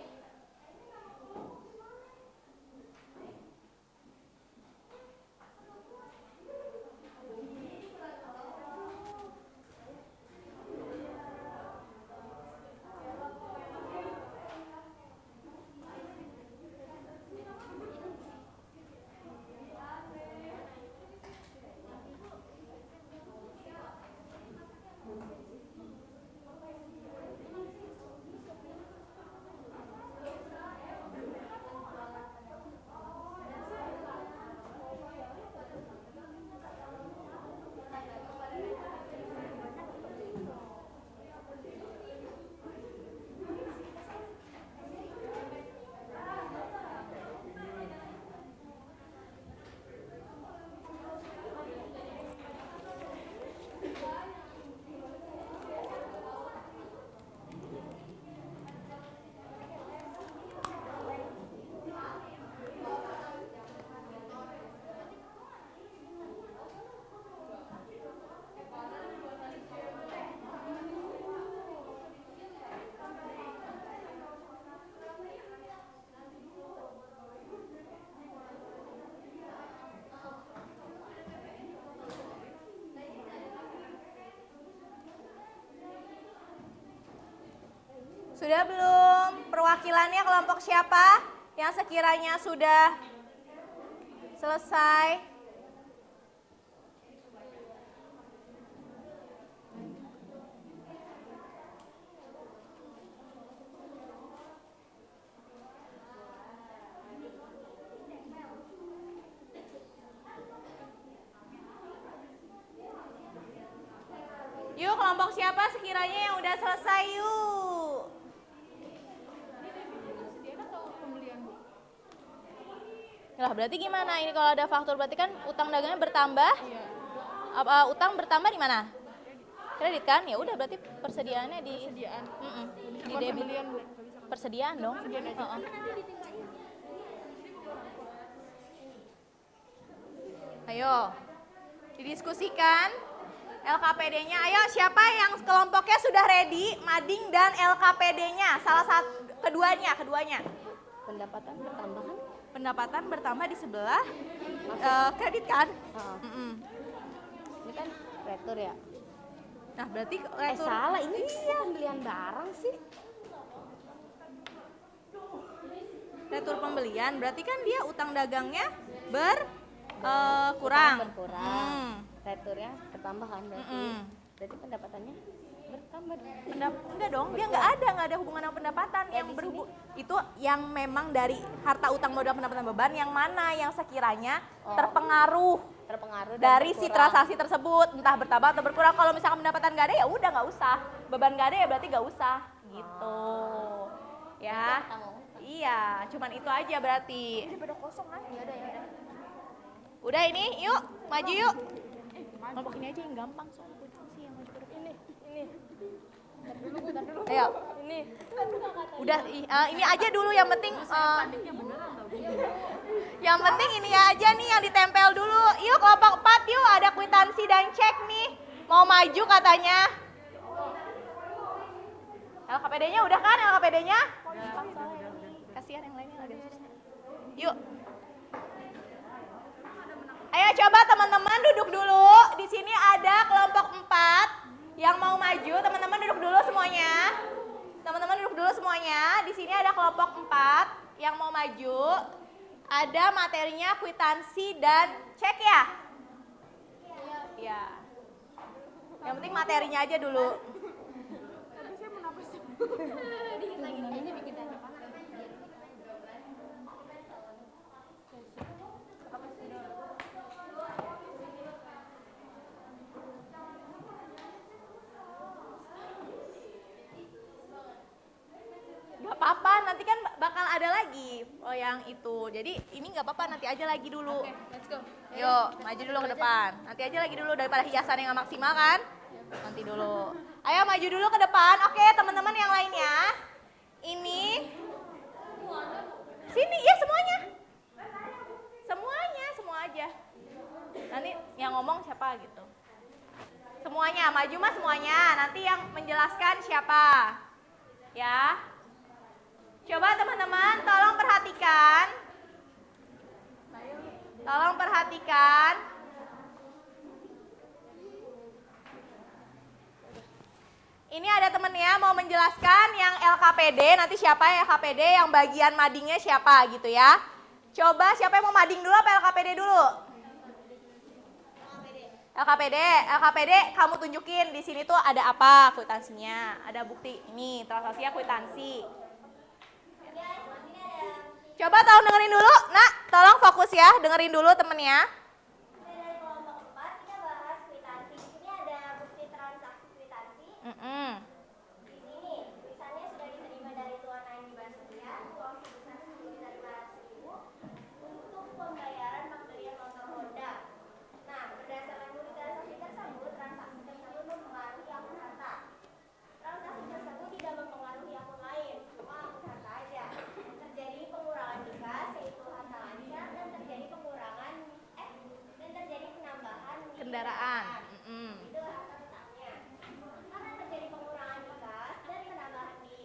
Sudah belum? Perwakilannya kelompok siapa yang sekiranya sudah selesai? Yuk, kelompok siapa sekiranya yang udah selesai yuk? Lah berarti gimana ini kalau ada faktur berarti kan utang dagangnya bertambah? Iya. Utang bertambah di mana? Kredit kan? Ya udah berarti persediaannya di Persediaan. di debit. Pembelian, Bu. Persediaan dong. Persediaan aja. Heeh. Ayo, didiskusikan LKPD-nya. Ayo, siapa yang kelompoknya sudah ready, mading dan LKPD-nya? Salah satu, keduanya. Pendapatan bertambah kan? Pendapatan bertambah di sebelah kredit kan? Ini kan retur ya? Nah, berarti retur. Salah, ini pembelian barang sih. Retur pembelian, berarti kan dia utang dagangnya berkurang. Berkurang. Returnya bertambah kan berarti. Berarti pendapatannya bertambah. Enggak dong, dia nggak ada hubungan sama pendapatan. Yang itu yang memang dari harta utang modal pendapatan beban yang mana yang sekiranya terpengaruh terpengaruh dan dari si berkurang. transaksi tersebut, entah bertambah atau berkurang. Kalau misalkan pendapatan nggak ada ya udah nggak usah, beban nggak ada ya berarti nggak usah gitu ya. Iya, cuman itu aja berarti. Udah pada kosong kan? Ya udah. Udah ini, yuk maju yuk. Kelompok ini aja yang gampang soalnya kwitansi yang maju ke depan. Ini. Bentar dulu. Ayo. Ini. Udah, ini aja dulu yang penting. Yang penting ini aja nih yang ditempel dulu. Yuk kelompok 4 yuk, ada kwitansi dan cek nih. Mau maju katanya. LKPD-nya udah kan LKPD-nya? Kasihan yang lainnya ada susah. Yuk. Ayo coba teman-teman duduk dulu. Di sini ada kelompok 4 yang mau maju. Teman-teman duduk dulu semuanya. Teman-teman duduk dulu semuanya. Di sini ada kelompok 4 yang mau maju. Ada materinya kwitansi dan cek ya? Iya. Yang penting materinya aja dulu. Gak apa-apa, nanti kan bakal ada lagi yang itu. Jadi ini gak apa-apa, nanti aja lagi dulu. Let's go. Yuk, maju dulu ke depan. Nanti aja lagi dulu daripada hiasan yang gak maksimal kan? Nanti dulu. Ayo maju dulu ke depan. Oke, teman-teman yang lainnya. Ini. Sini, ya semuanya. Semua aja. Nanti yang ngomong siapa gitu. Semuanya, maju mas semuanya. Nanti yang menjelaskan siapa. Ya. Coba teman-teman tolong perhatikan. Tolong perhatikan. Ini ada temennya mau menjelaskan yang LKPD, nanti siapa yang LKPD, yang bagian madingnya siapa gitu ya. Coba siapa yang mau mading dulu apa LKPD dulu? LKPD kamu tunjukin di sini tuh ada apa kwitansinya, ada bukti ini transaksinya kwitansi. Coba tolong dengerin dulu, nak, tolong fokus ya, dengerin dulu temennya. Dari kelompok 4 kita bahas kwitansi. Di sini ada bukti transaksi kwitansi. Di sini tulisannya sudah diterima dari Tuan Ain di Basudian, uang sebesar 10.500.000 untuk pembayaran pembelian motor Honda. Nah, berdasarkan bukti transaksi tersebut, transaksi tersebut mempengaruhi akun harta. Transaksi tersebut tidak mempengaruhi akun lain, cuma akun harta aja. Terjadi pengurangan kas, yaitu harta lancar, dan terjadi penambahan Kendaraan. itu harta tetapnya. Karena terjadi pengurangan di kas dan penambahan di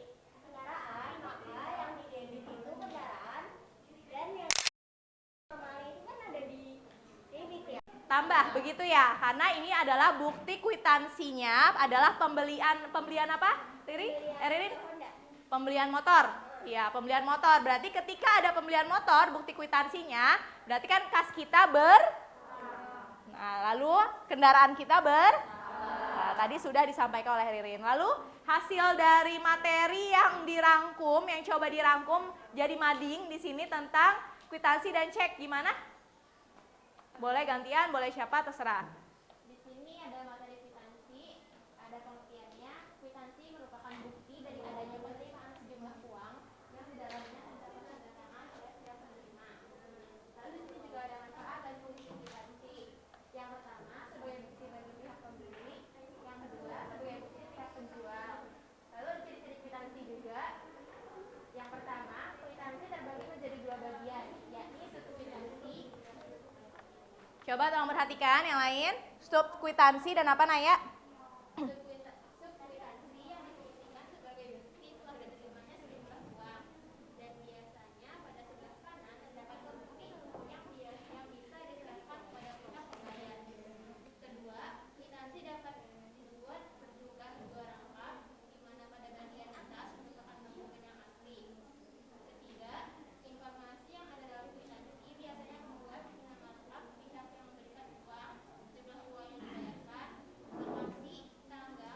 kendaraan, maka yang didebit itu kendaraan dan yang normalnya itu kan ada di debit ya. Tambah begitu ya, karena ini adalah bukti kwitansinya adalah pembelian apa? Ririn? Pembelian motor. Ya, pembelian motor. Berarti ketika ada pembelian motor, bukti kwitansinya, berarti kan kas kita Nah, lalu kendaraan kita Nah, tadi sudah disampaikan oleh Ririn. Lalu hasil dari materi yang dirangkum, yang coba dirangkum jadi mading di sini tentang kwitansi dan cek gimana? Boleh gantian, boleh siapa terserah. Di sini ada materi kwitansi, ada pengertiannya. Kwitansi merupakan bukti dari adanya penerimaan sejumlah uang yang di dalamnya terdapat tanda tangan oleh pihak penerima. Lalu di sini juga ada manfaat dan fungsi kwitansi. Yang pertama sebagai bukti bagi pihak pembeli, yang kedua sebagai bukti pihak penjual. Lalu ciri-ciri kwitansi juga. Yang pertama, kwitansi terbagi menjadi dua bagian, yakni subkwitansi. Coba tolong perhatikan yang lain. Stop kwitansi dan apa Naya? Subkwitansi yang difungsikan sebagai bukti telah diterimanya sejumlah uang, dan biasanya pada sebelah kanan terdapat bukti yang bisa diserahkan kepada pihak pembayar. Kedua, kwitansi dapat dibuat berjumlah dua rangkap, di mana pada bagian atas merupakan bangunan yang asli. Ketiga, informasi yang ada dalam kwitansi biasanya membuat nama lengkap pihak yang memberikan uang, jumlah uang yang dibayarkan, lokasi, tanggal,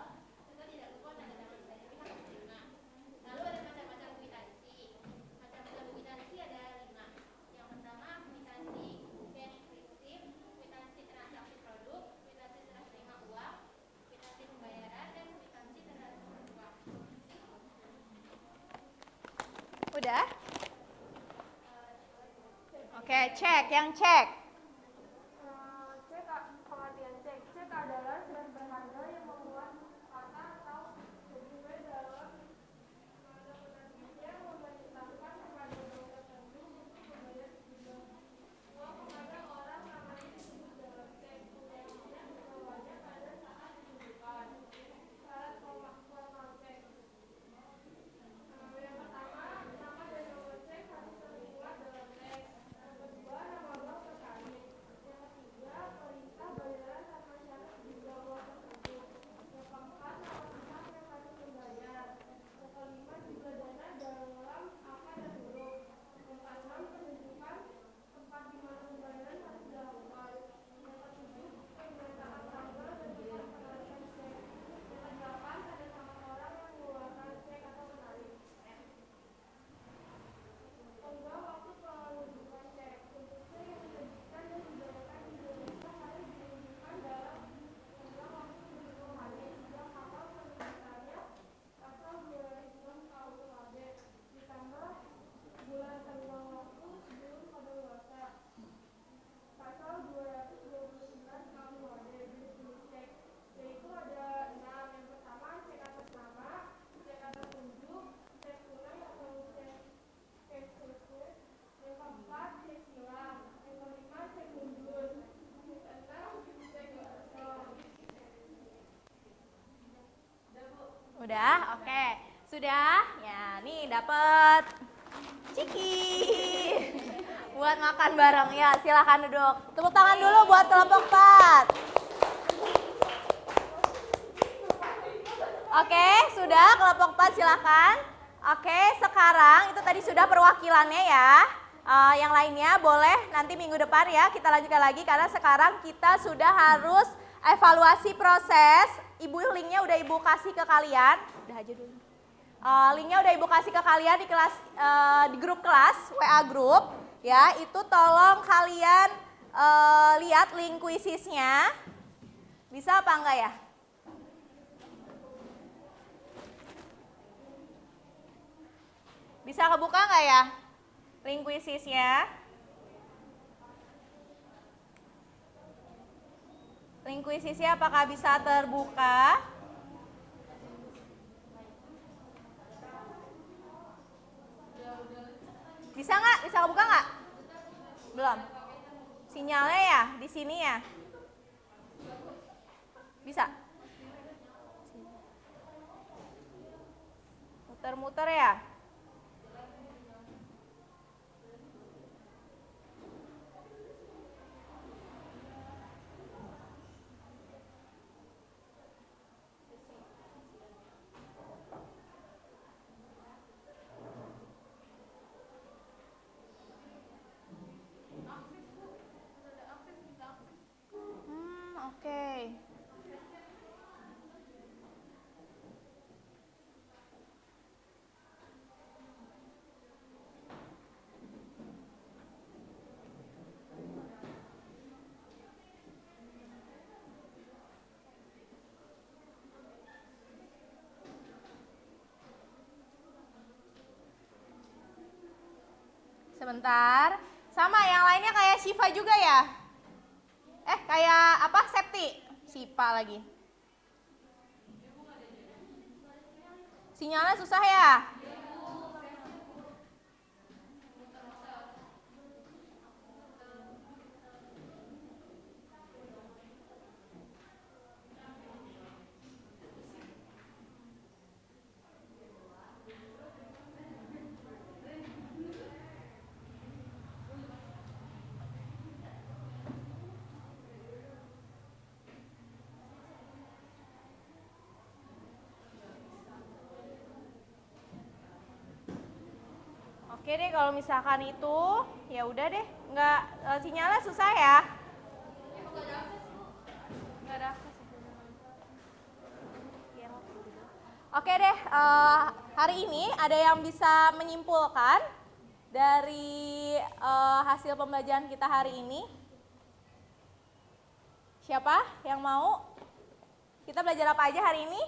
cek, yang cek. Cek, pengertian cek. Cek adalah surat berharga yang memuat kata atau dokumen dalam mana penerbitnya memerintahkan kepada bank tertentu untuk membayar sejumlah uang kepada orang namanya disebut dalam cek. Kuncinya dibawanya pada saat ditunjukkan. Syarat formal cek. Yang pertama, nama dan nomor cek harus termuat dalam teks. Yang kedua, nama bank terkait. Yang ketiga, perintah bayaran tanpa syarat di bawah tersebut. Yang keempat, nama pihak yang harus membayar. Yang kelima, jumlah dana dalam angka dan huruf. Yang keenam, penunjukan tempat di mana pembayaran harus dilakukan. Yang ketujuh, pernyataan tanggal dan tempat penarikan cek. Yang kedelapan, tanda tangan orang yang mengeluarkan cek atau menarik. Tanggal waktu penunjukan cek. Untuk cek yang diterbitkan dan dibayarkan di Indonesia harus ditunjukkan dalam tanggal waktu penunjukan hari sejak tanggal penunjukannya pasal 206 KUHP ditambah bulan tanggal waktu sebelum kadaluarsa pasal 229 KUHP jenis cek, yaitu ada 6. Yang pertama, cek atas nama, cek atas tunjuk, cek tunai atau cek cek. Yang keempat, cek silang. Yang kelima, cek mundur. Yang keenam, cek kosong. Udah, oke. Sudah? Ya, nih dapat ciki. Buat makan bareng ya, silakan duduk. Tepuk tangan dulu buat kelompok 4. Oke, sudah kelompok 4 silakan. Oke, sekarang itu tadi sudah perwakilannya ya. Yang lainnya boleh nanti minggu depan ya kita lanjutkan lagi karena sekarang kita sudah harus evaluasi proses. Ibu linknya udah ibu kasih ke kalian. Udah aja dulu. Linknya udah ibu kasih ke kalian di kelas di grup kelas WA grup ya. Itu tolong kalian lihat link kuisisnya. Bisa apa enggak ya? Bisa kebuka nggak ya link kuisisnya? Link kuisisnya apakah bisa terbuka? Bisa nggak? Bisa kebuka nggak? Belum. Sinyalnya ya di sini ya. Bisa. Muter-muter ya. Oke. Sebentar. Sama yang lainnya kayak Shiva juga ya? Kayak apa? Septi. Sipa lagi. Sinyalnya susah ya? Oke deh kalau misalkan itu ya udah deh, nggak sinyalnya susah ya. Nggak ada akses. Oke deh, hari ini ada yang bisa menyimpulkan dari hasil pembelajaran kita hari ini? Siapa yang mau? Kita belajar apa aja hari ini?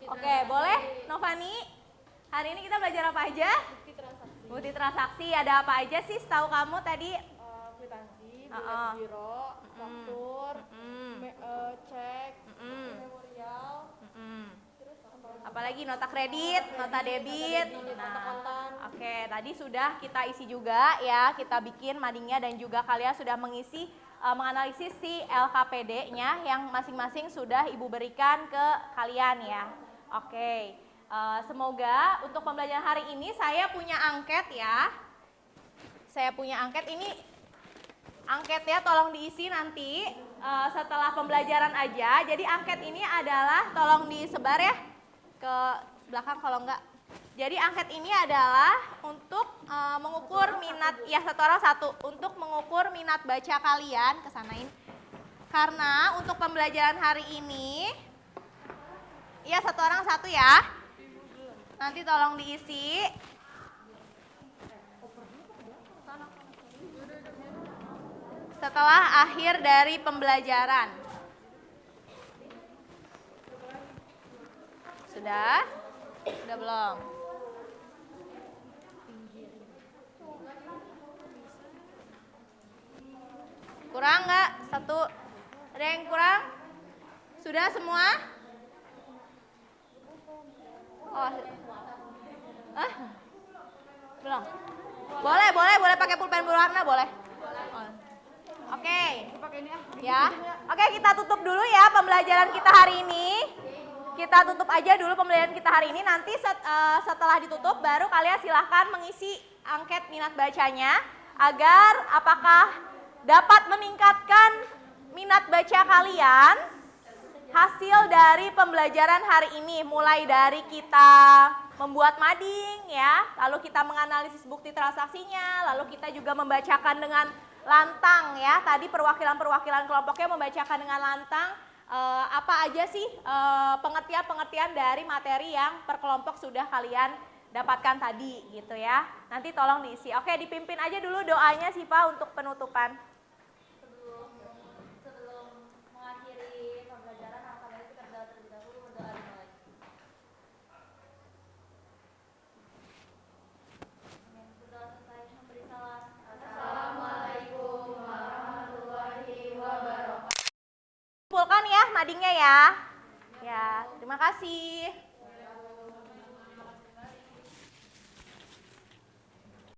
Oke, boleh Novani? Hari ini kita belajar apa aja? Bukti transaksi ada apa aja sih setahu kamu tadi? Kwitansi, Uh-uh. bulet giro, faktur, Mm-mm. cek, Mm-mm. memorial, Mm-mm. terus apa lagi? Apalagi nota kredit, nota debit. kontan. Nah, oke, tadi sudah kita isi juga ya, kita bikin madingnya dan juga kalian sudah mengisi menganalisis si LKPD-nya yang masing-masing sudah Ibu berikan ke kalian ya. Oke, semoga untuk pembelajaran hari ini saya punya angket ya. Saya punya angket ini, angketnya tolong diisi nanti setelah pembelajaran aja. Jadi angket ini adalah tolong disebar ya ke belakang kalau enggak. Jadi angket ini adalah untuk mengukur minat, ya satu orang satu, untuk mengukur minat baca kalian, kesanain. Karena untuk pembelajaran hari ini, ya satu orang satu ya. Nanti tolong diisi. Setelah akhir dari pembelajaran. Sudah? Sudah belum? Kurang nggak? Satu. Ada yang kurang? Sudah semua? Oh. Belum. Boleh pakai pulpen berwarna boleh. Oh. Oke. Ya. Oke, kita tutup dulu ya pembelajaran kita hari ini. Kita tutup aja dulu pembelajaran kita hari ini. Nanti setelah ditutup baru kalian silahkan mengisi angket minat bacanya agar apakah dapat meningkatkan minat baca kalian hasil dari pembelajaran hari ini, mulai dari kita membuat mading ya, lalu kita menganalisis bukti transaksinya, lalu kita juga membacakan dengan lantang ya. Tadi perwakilan-perwakilan kelompoknya membacakan dengan lantang apa aja sih pengertian-pengertian dari materi yang per kelompok sudah kalian dapatkan tadi gitu ya. Nanti tolong diisi. Oke, dipimpin aja dulu doanya Siva untuk penutupan. Sebelum mengakhiri pembelajaran, alhamdulillah kita berdoa terlebih dahulu, berdoa dimulai. Amin. Berdoa selesai, memberi salam. Assalamualaikum warahmatullahi wabarakatuh. Kumpulkan ya madingnya ya. Ya, terima kasih.